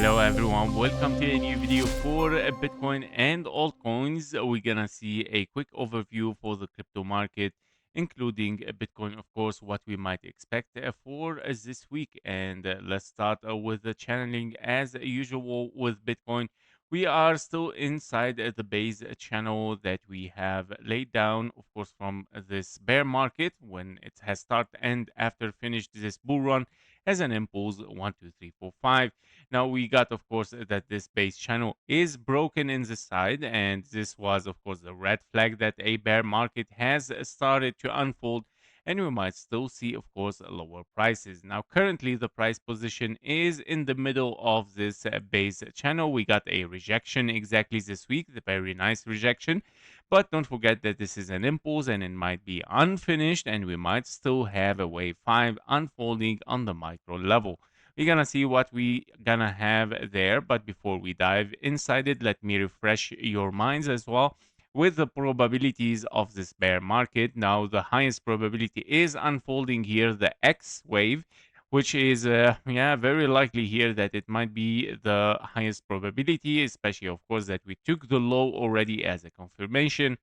Hello everyone, welcome to a new video for Bitcoin and altcoins. We're gonna see a quick overview for the crypto market, including Bitcoin, of course, what we might expect for this week. And let's start with the channeling as usual with Bitcoin. We are still inside the base channel that we have laid down, of course, from this bear market when it has started and after finished this bull run as an impulse 1, 2, 3, 4, 5. Now we got, of course, that this base channel is broken in the side, and this was, of course, the red flag that a bear market has started to unfold, and we might still see, of course, lower prices. Now, currently, the price position is in the middle of this base channel. We got a rejection exactly this week, the very nice rejection, but don't forget that this is an impulse and it might be unfinished, and we might still have a wave 5 unfolding on the micro level. We're gonna see what we gonna have there, but before we dive inside it, let me refresh your minds as well with the probabilities of this bear market. Now the highest probability is unfolding here, the X wave, which is very likely here that it might be the highest probability, especially of course that we took the low already as a confirmation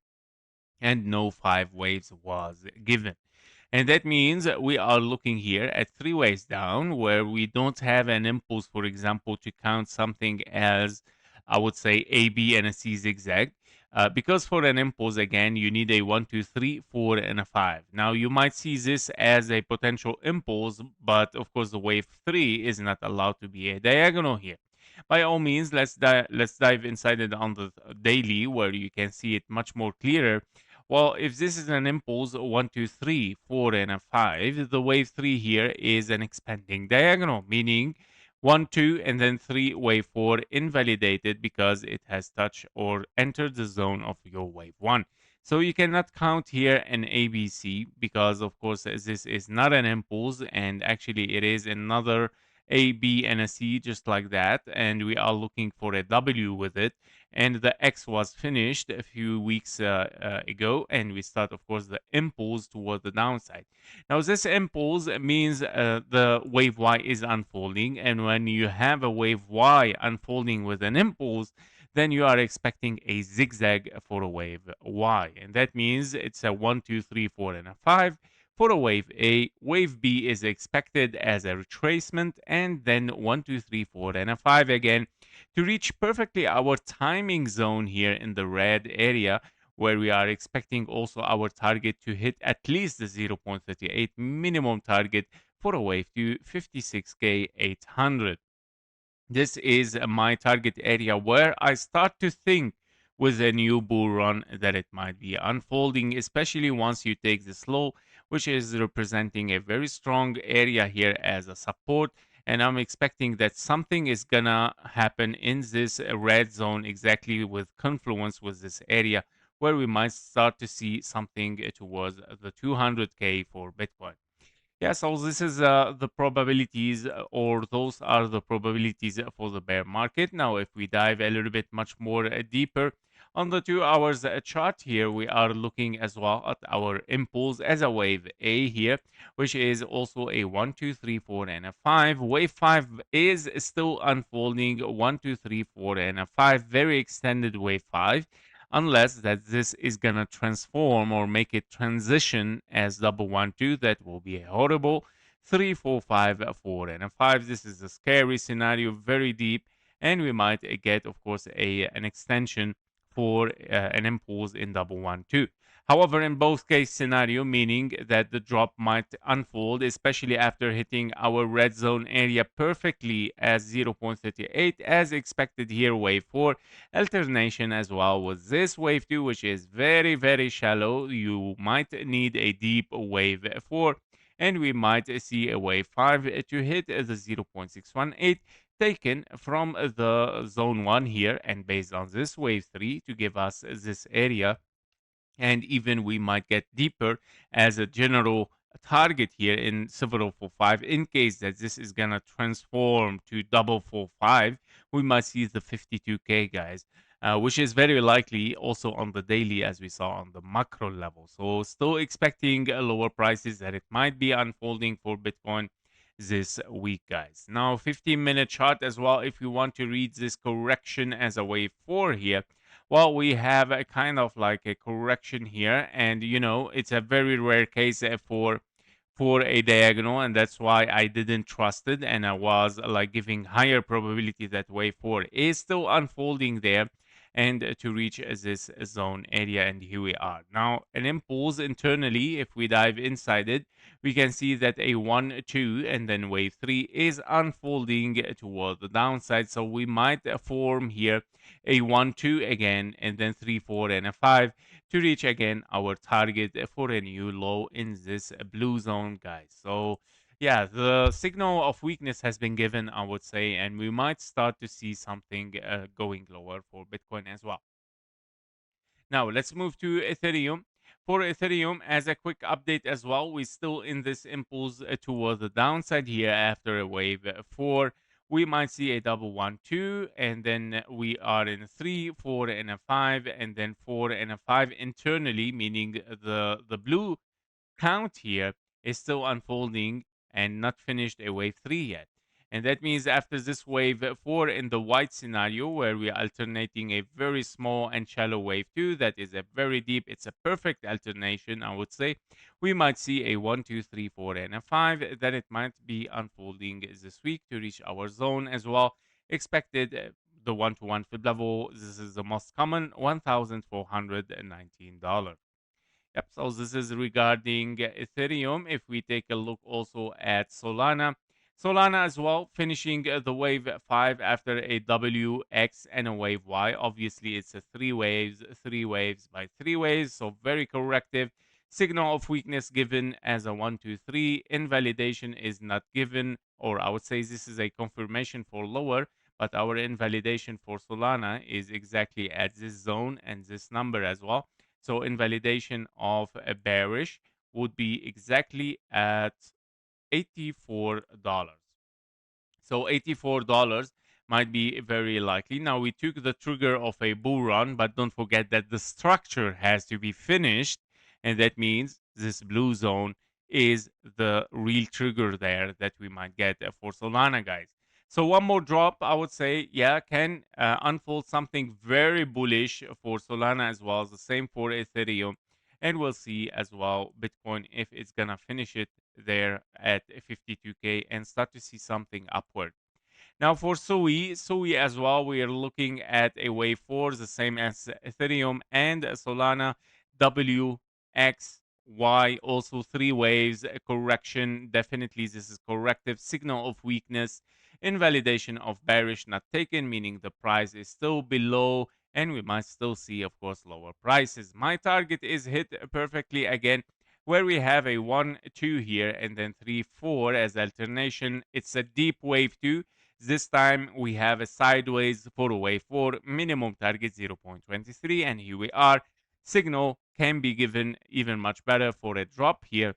and no 5 waves was given. And that means that we are looking here at 3 ways down where we don't have an impulse, for example, to count something as, I would say, A, B, and a C zigzag. Because for an impulse, again, you need a 1, 2, 3, 4, and a 5. Now, you might see this as a potential impulse, but of course, the wave 3 is not allowed to be a diagonal here. By all means, let's dive inside it on the daily where you can see it much more clearer. Well, if this is an impulse 1, 2, 3, 4, and a 5, the wave 3 here is an expanding diagonal, meaning 1, 2, and then 3, wave 4 invalidated because it has touched or entered the zone of your wave 1. So you cannot count here an ABC because, of course, this is not an impulse and actually it is another A, B, and a C just like that. And we are looking for a W with it, and the X was finished a few weeks ago, and we start, of course, the impulse toward the downside. Now, this impulse means the wave Y is unfolding, and when you have a wave Y unfolding with an impulse, then you are expecting a zigzag for a wave Y, and that means it's a 1, 2, 3, 4, and a 5. For a wave A, wave B is expected as a retracement, and then 1, 2, 3, 4, and a 5 again to reach perfectly our timing zone here in the red area, where we are expecting also our target to hit at least the 0.38 minimum target for a wave to 56K800. This is my target area where I start to think with a new bull run that it might be unfolding, especially once you take this low, which is representing a very strong area here as a support. And I'm expecting that something is gonna happen in this red zone exactly with confluence with this area where we might start to see something towards the 200K for Bitcoin. Yeah, so this is the probabilities, or those are the probabilities for the bear market. Now, if we dive a little bit much more deeper on the 2 hours chart here, we are looking as well at our impulse as a wave A here, which is also a 1, 2, 3, 4, and a 5. Wave 5 is still unfolding 1, 2, 3, 4, and a 5, very extended wave 5, unless that this is gonna transform or make it transition as double 1, 2. That will be a horrible 3, 4, 5, 4, and a 5. This is a scary scenario, very deep, and we might get, of course, an extension for an impulse in double 1, 2. However, in both case scenario, meaning that the drop might unfold, especially after hitting our red zone area perfectly as 0.38, as expected here, wave 4, alternation as well with this wave 2, which is very, very shallow. You might need a deep wave 4, and we might see a wave 5 to hit the 0.618 taken from the zone 1 here, and based on this wave 3 to give us this area, and even we might get deeper as a general target here in several 4 5. In case that this is gonna transform to double 4 5, we might see the 52K, guys, which is very likely also on the daily, as we saw on the macro level. So still expecting lower prices, that it might be unfolding for Bitcoin. this week, guys. Now, 15-minute chart as well, if you want to read this correction as a wave 4 here. Well, we have a kind of like a correction here, and it's a very rare case for a diagonal, and that's why I didn't trust it, and I was like giving higher probability that wave 4 is still unfolding there and to reach this zone area. And here we are now, an impulse internally. If we dive inside it, we can see that a 1 2 and then wave 3 is unfolding toward the downside, so we might form here a 1 2 again, and then 3 4 and a 5 to reach again our target for a new low in this blue zone, guys. So yeah, the signal of weakness has been given, I would say, and we might start to see something going lower for Bitcoin as well. Now let's move to Ethereum. For Ethereum, as a quick update as well, we're still in this impulse toward the downside here after a wave 4. We might see a double 1 2, and then we are in 3 4 and a 5, and then 4 and a 5 internally, meaning the blue count here is still unfolding and not finished a wave 3 yet. And that means after this wave 4 in the white scenario, where we are alternating a very small and shallow wave 2, that is a very deep, it's a perfect alternation, I would say. We might see a 1, 2, 3, 4, and a 5. Then it might be unfolding this week to reach our zone as well. Expected the 1-to-1 fib level. This is the most common, $1,419. Yep, so this is regarding Ethereum. If we take a look also at Solana, Solana as well, finishing the wave 5 after a W, X, and a wave Y. Obviously, it's a three waves by three waves, so very corrective. Signal of weakness given as a 1, 2, 3. Invalidation is not given, or I would say this is a confirmation for lower, but our invalidation for Solana is exactly at this zone and this number as well. So invalidation of a bearish would be exactly at $84. So $84 might be very likely. Now we took the trigger of a bull run, but don't forget that the structure has to be finished. And that means this blue zone is the real trigger there that we might get for Solana, guys. So one more drop, I would say, yeah, can unfold something very bullish for Solana as well. The same for Ethereum. And we'll see as well Bitcoin if it's going to finish it there at 52K and start to see something upward. Now for SUI as well, we are looking at a wave 4, the same as Ethereum and Solana. W, X, Y, also three waves, a correction. Definitely this is corrective signal of weakness. Invalidation of bearish not taken, meaning the price is still below, and we might still see, of course, lower prices. My target is hit perfectly again, where we have a 1 2 here and then 3 4 as alternation. It's a deep wave 2. This time we have a sideways for a wave 4, minimum target 0.23, and here we are. Signal can be given even much better for a drop here,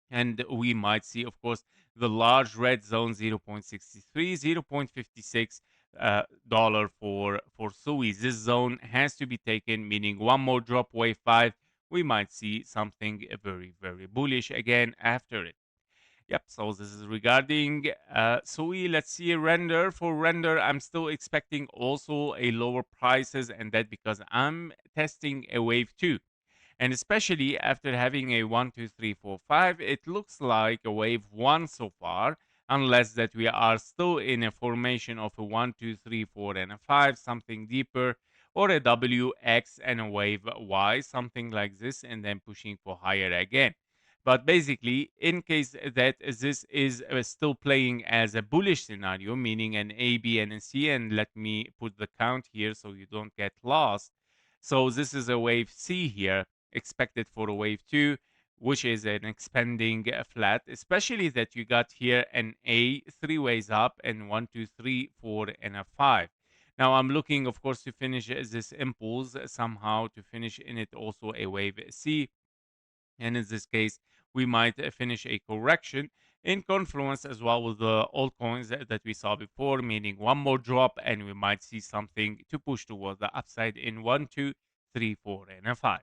and we might see, of course, the large red zone 0.63, 0.56 dollar for SUI. This zone has to be taken, meaning one more drop, wave 5, we might see something very, very bullish again after it. Yep, so this is regarding SUI. Let's see a render. For render, I'm still expecting also a lower prices, and that because I'm testing a wave 2. And especially after having a 1, 2, 3, 4, 5, it looks like a wave 1 so far, unless that we are still in a formation of a 1, 2, 3, 4, and a 5, something deeper, or a W, X, and a wave Y, something like this, and then pushing for higher again. But basically, in case that this is still playing as a bullish scenario, meaning an A, B, and a C, and let me put the count here so you don't get lost. So this is a wave C here, expected for a wave 2, which is an expanding flat, especially that you got here an A, three ways up, and 1, 2, 3, 4, and a 5. Now I'm looking, of course, to finish this impulse somehow, to finish in it also a wave C. And in this case, we might finish a correction in confluence as well with the altcoins that we saw before, meaning one more drop, and we might see something to push towards the upside in 1, 2, 3, 4, and a 5.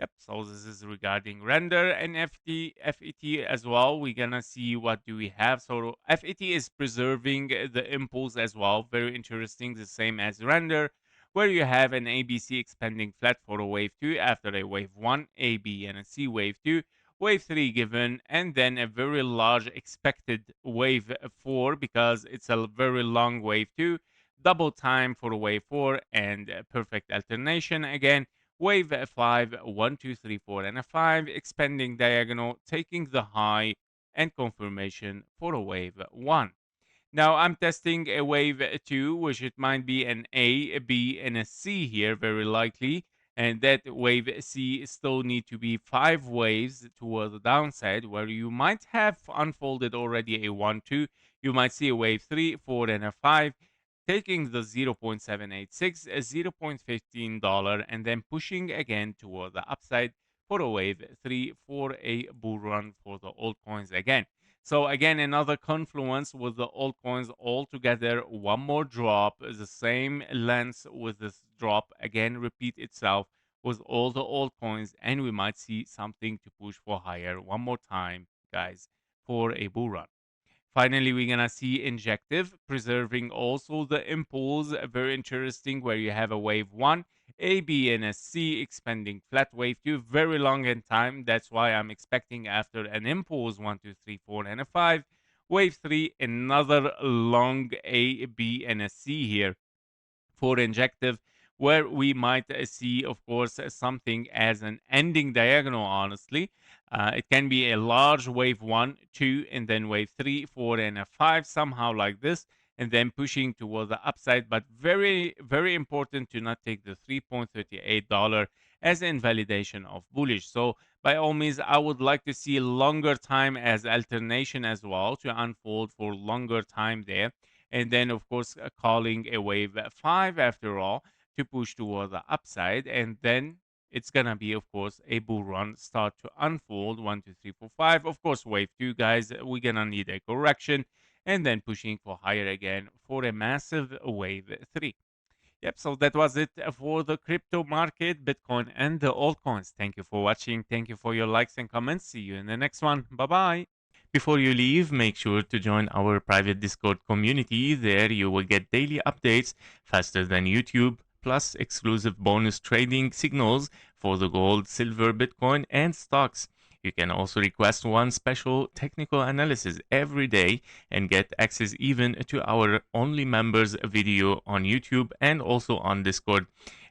Yep, so this is regarding render and FET as well. We're gonna see what do we have. So FET is preserving the impulse as well. Very interesting, the same as render, where you have an ABC expanding flat for a wave 2 after a wave 1, A, B, and a C wave 2, wave 3 given, and then a very large expected wave 4 because it's a very long wave 2, double time for wave 4, and perfect alternation again. Wave 5, 1, 2, 3, 4, and a 5, expanding diagonal, taking the high, and confirmation for a wave 1. Now I'm testing a wave 2, which it might be an A, a B, and a C here, very likely. And that wave C still need to be 5 waves toward the downside, where you might have unfolded already a 1, 2. You might see a wave 3, 4, and a 5, taking the 0.786, a $0.15, and then pushing again toward the upside for a wave 3 for a bull run for the altcoins again. So again, another confluence with the altcoins all together. One more drop, the same length with this drop again repeat itself with all the altcoins, and we might see something to push for higher one more time, guys, for a bull run. Finally, we're gonna see injective, preserving also the impulse. Very interesting, where you have a wave 1, A, B, and a C expanding flat wave 2, very long in time. That's why I'm expecting after an impulse 1, 2, 3, 4, and a 5, wave 3, another long A, B, and a C here for injective, where we might see, of course, something as an ending diagonal, honestly. It can be a large wave 1, 2, and then wave 3, 4, and a 5, somehow like this, and then pushing toward the upside. But very, very important to not take the $3.38 as invalidation of bullish. So by all means, I would like to see longer time as alternation as well to unfold for longer time there. And then, of course, calling a wave 5 after all to push toward the upside. And then it's going to be, of course, a bull run start to unfold 1, 2, 3, 4, 5. Of course, wave 2, guys, we're going to need a correction and then pushing for higher again for a massive wave 3. Yep, so that was it for the crypto market, Bitcoin, and the altcoins. Thank you for watching. Thank you for your likes and comments. See you in the next one. Bye bye. Before you leave, make sure to join our private Discord community. There you will get daily updates faster than YouTube, plus exclusive bonus trading signals for the gold, silver, Bitcoin, and stocks. You can also request one special technical analysis every day and get access even to our only members video on YouTube and also on Discord.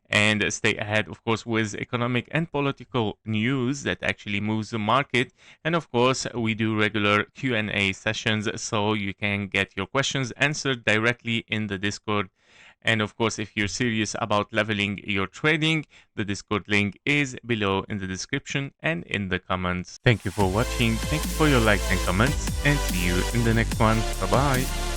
And stay ahead, of course, with economic and political news that actually moves the market. And of course, we do regular Q&A sessions, so you can get your questions answered directly in the Discord. And of course, if you're serious about leveling your trading, the Discord link is below in the description and in the comments. Thank you for watching. Thank you for your likes and comments, and see you in the next one. Bye bye.